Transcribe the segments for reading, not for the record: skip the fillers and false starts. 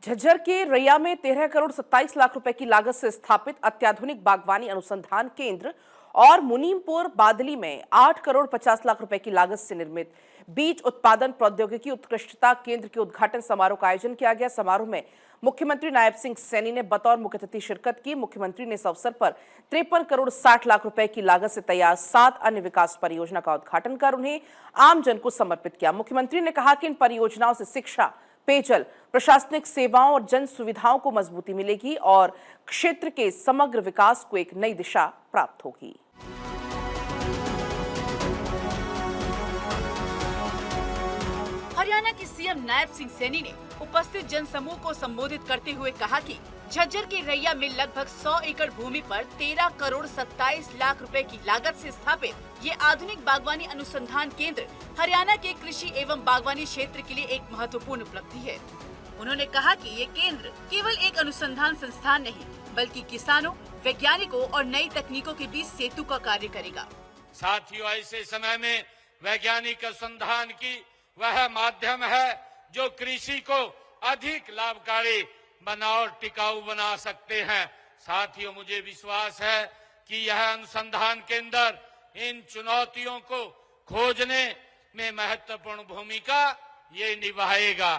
झज्जर के रैया में 13 करोड़ 27 लाख रुपए की लागत से स्थापित अत्याधुनिक बागवानी अनुसंधान केंद्र और मुनीमपुर बादली में 8 करोड़ 50 लाख रुपए की लागत से निर्मित बीज उत्पादन प्रौद्योगिकी उत्कृष्टता केंद्र के उद्घाटन समारोह का आयोजन किया गया। समारोह में मुख्यमंत्री नायब सिंह सैनी ने बतौर मुख्य अतिथि शिरकत की। मुख्यमंत्री ने इस अवसर पर 53 करोड़ 60 लाख रुपए की लागत से तैयार 7 अन्य विकास परियोजना का उद्घाटन कर उन्हें आम जन को समर्पित किया। मुख्यमंत्री ने कहा कि इन परियोजनाओं से शिक्षा, पेयजल, प्रशासनिक सेवाओं और जन सुविधाओं को मजबूती मिलेगी और क्षेत्र के समग्र विकास को एक नई दिशा प्राप्त होगी। हरियाणा के सीएम नायब सिंह सैनी ने उपस्थित जनसमूह को संबोधित करते हुए कहा कि झज्जर के रैया में लगभग 100 एकड़ भूमि पर 13 करोड़ 27 लाख रुपए की लागत से स्थापित ये आधुनिक बागवानी अनुसंधान केंद्र हरियाणा के कृषि एवं बागवानी क्षेत्र के लिए एक महत्वपूर्ण उपलब्धि है। उन्होंने कहा कि ये केंद्र केवल एक अनुसंधान संस्थान नहीं बल्कि किसानों, वैज्ञानिकों और नई तकनीकों के बीच सेतु का कार्य करेगा। साथियों, ऐसे समय में वैज्ञानिक अनुसंधान की वह माध्यम है जो कृषि को अधिक लाभकारी बना और टिकाऊ बना सकते हैं। साथियों, मुझे विश्वास है कि यह अनुसंधान केंद्र इन चुनौतियों को खोजने में महत्वपूर्ण भूमिका ये निभाएगा।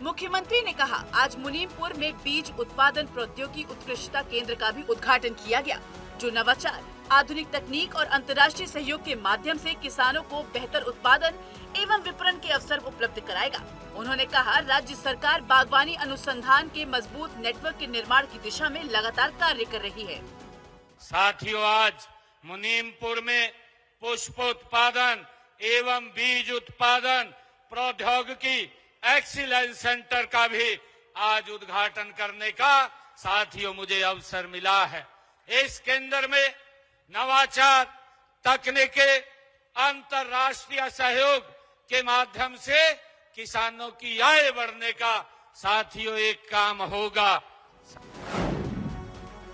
मुख्यमंत्री ने कहा, आज मुनीमपुर में बीज उत्पादन प्रौद्योगिकी उत्कृष्टता केंद्र का भी उद्घाटन किया गया, जो नवाचार, आधुनिक तकनीक और अंतर्राष्ट्रीय सहयोग के माध्यम से किसानों को बेहतर उत्पादन एवं विपणन के अवसर उपलब्ध कराएगा। उन्होंने कहा, राज्य सरकार बागवानी अनुसंधान के मजबूत नेटवर्क के निर्माण की दिशा में लगातार कार्य कर रही है। साथियों, आज मुनीमपुर में पुष्पोत्पादन एवं बीज उत्पादन प्रौद्योगिकी एक्सीलेंस सेंटर का भी आज उद्घाटन करने का साथियों मुझे अवसर मिला है। इस केंद्र में नवाचार, तकनीकी, अंतर्राष्ट्रीय सहयोग के माध्यम से किसानों की आय बढ़ने का साथियों एक काम होगा।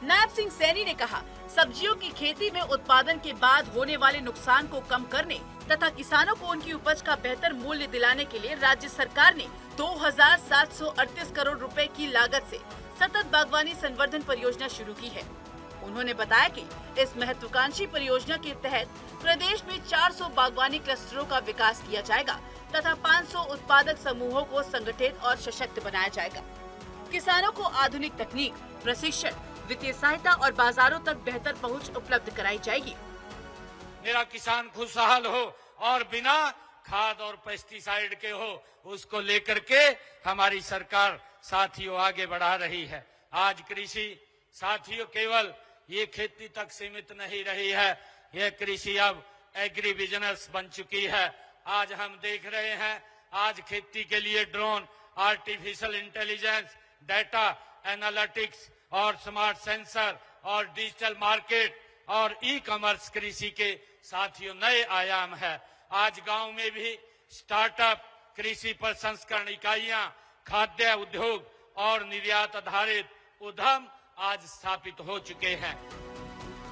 नायब सिंह सैनी ने कहा, सब्जियों की खेती में उत्पादन के बाद होने वाले नुकसान को कम करने तथा किसानों को उनकी उपज का बेहतर मूल्य दिलाने के लिए राज्य सरकार ने 2738 करोड़ रुपए की लागत से सतत बागवानी संवर्धन परियोजना शुरू की है। उन्होंने बताया कि इस महत्वाकांक्षी परियोजना के तहत प्रदेश में 400 बागवानी क्लस्टरों का विकास किया जाएगा तथा 500 उत्पादक समूहों को संगठित और सशक्त बनाया जाएगा। किसानों को आधुनिक तकनीक, प्रशिक्षण, वित्तीय सहायता और बाजारों तक बेहतर पहुंच उपलब्ध कराई जाएगी। मेरा किसान खुशहाल हो और बिना खाद और पेस्टिसाइड के हो, उसको लेकर के हमारी सरकार साथियों आगे बढ़ा रही है। आज कृषि साथियों केवल ये खेती तक सीमित नहीं रही है, यह कृषि अब एग्री बिजनेस बन चुकी है। आज हम देख रहे हैं, आज खेती के लिए drone, artificial intelligence, data analytics और स्मार्ट सेंसर और डिजिटल मार्केट और ई कॉमर्स कृषि के साथियों नए आयाम है। आज गांव में भी स्टार्टअप, कृषि पर संस्करण इकाइयां, खाद्य उद्योग और निर्यात आधारित उद्यम आज स्थापित हो चुके हैं।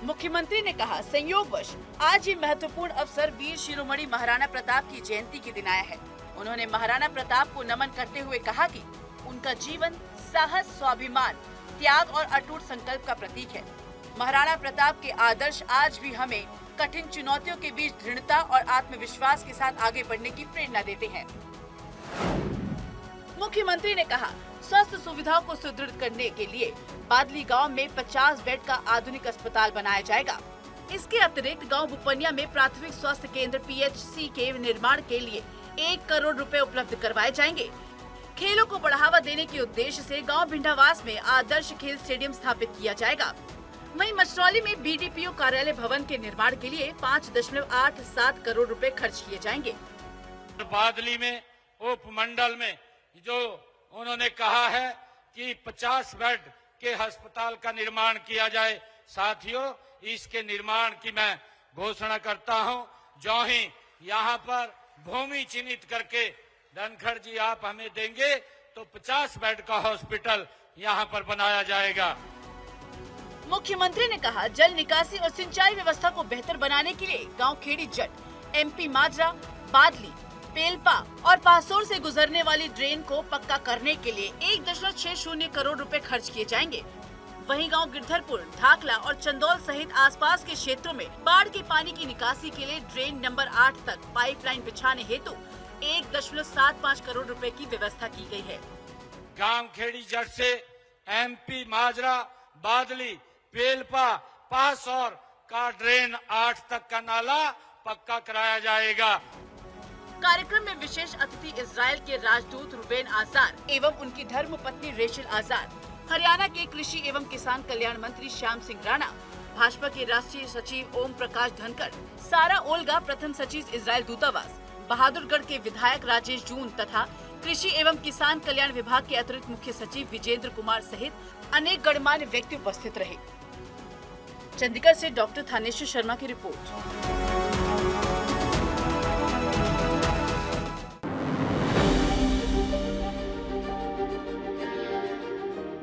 मुख्यमंत्री ने कहा, संयोगवश आज ये महत्वपूर्ण अवसर वीर शिरोमणि महाराणा प्रताप की जयंती के दिन आया है। उन्होंने महाराणा प्रताप को नमन करते हुए कहा कि उनका जीवन साहस, स्वाभिमान, त्याग और अटूट संकल्प का प्रतीक है। महाराणा प्रताप के आदर्श आज भी हमें कठिन चुनौतियों के बीच दृढ़ता और आत्मविश्वास के साथ आगे बढ़ने की प्रेरणा देते हैं। मुख्यमंत्री ने कहा, स्वास्थ्य सुविधाओं को सुदृढ़ करने के लिए बादली गांव में 50 बेड का आधुनिक अस्पताल बनाया जाएगा। इसके अतिरिक्त गांव बुपनिया में प्राथमिक स्वास्थ्य केंद्र PHC के निर्माण के लिए 1 करोड़ रुपए उपलब्ध करवाए जाएंगे। खेलों को बढ़ावा देने के उद्देश्य से गांव भिंडावास में आदर्श खेल स्टेडियम स्थापित किया जाएगा। वहीं मछरौली में BDPO कार्यालय भवन के निर्माण के लिए 5.87 करोड़ रुपए खर्च किए जाएंगे। बादली में उपमंडल में जो उन्होंने कहा है कि 50 बेड के अस्पताल का निर्माण किया जाए, साथियों इसके निर्माण की मैं घोषणा करता हूं। जो ही यहां पर भूमि चिन्हित करके धनखड़ जी आप हमें देंगे तो 50 बेड का हॉस्पिटल यहां पर बनाया जाएगा। मुख्यमंत्री ने कहा, जल निकासी और सिंचाई व्यवस्था को बेहतर बनाने के लिए गांव खेड़ी जट, MP माजरा, बादली, पेलपा और पासोर से गुजरने वाली ड्रेन को पक्का करने के लिए 1.60 करोड़ रुपए खर्च किए जाएंगे। वहीं गांव गिरधरपुर, ढाकला और चंदौल सहित आसपास के क्षेत्रों में बाढ़ के पानी की निकासी के लिए ड्रेन नंबर 8 तक पाइपलाइन बिछाने हेतु 1.75 करोड़ रुपए की व्यवस्था की गई है। गांव खेड़ी जट से MP माजरा, बादली, पेलपा, पासौर का ड्रेन 8 तक का नाला पक्का कराया जाएगा। कार्यक्रम में विशेष अतिथि इजराइल के राजदूत रुबेन आजाद एवं उनकी धर्मपत्नी रेशल आजाद, हरियाणा के कृषि एवं किसान कल्याण मंत्री श्याम सिंह राणा, भाजपा के राष्ट्रीय सचिव ओम प्रकाश धनखड़, सारा ओल्गा प्रथम सचिव इजराइल दूतावास, बहादुरगढ़ के विधायक राजेश जून तथा कृषि एवं किसान कल्याण विभाग के अतिरिक्त मुख्य सचिव विजेंद्र कुमार सहित अनेक गणमान्य व्यक्ति उपस्थित रहे। चंडीगढ़ से डॉक्टर थानेश्वर शर्मा की रिपोर्ट।